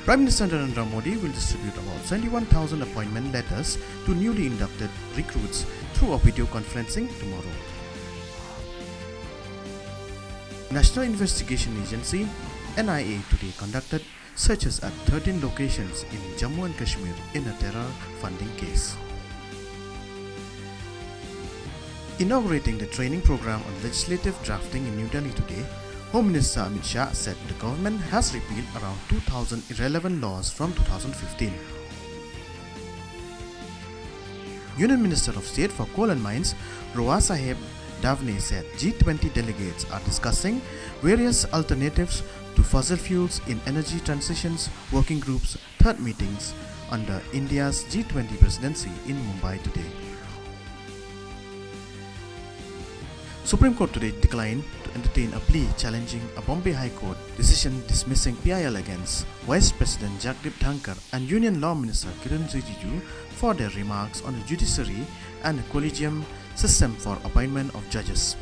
Prime Minister Narendra Modi will distribute about 71,000 appointment letters to newly inducted recruits through a video conferencing tomorrow. National Investigation Agency (NIA) today conducted searches at 13 locations in Jammu and Kashmir in a terror funding case. Inaugurating the training program on legislative drafting in New Delhi today, Home Minister Amit Shah said the government has repealed around 2,000 irrelevant laws from 2015. Union Minister of State for Coal and Mines, Roa Saheb Davne said G20 delegates are discussing various alternatives to fossil fuels in energy transitions working groups' third meetings under India's G20 presidency in Mumbai today. Supreme Court today declined to entertain a plea challenging a Bombay High Court decision dismissing PIL against Vice President Jagdeep Dhankar and Union Law Minister Kiran Rijiju for their remarks on the judiciary and the collegium system for appointment of judges.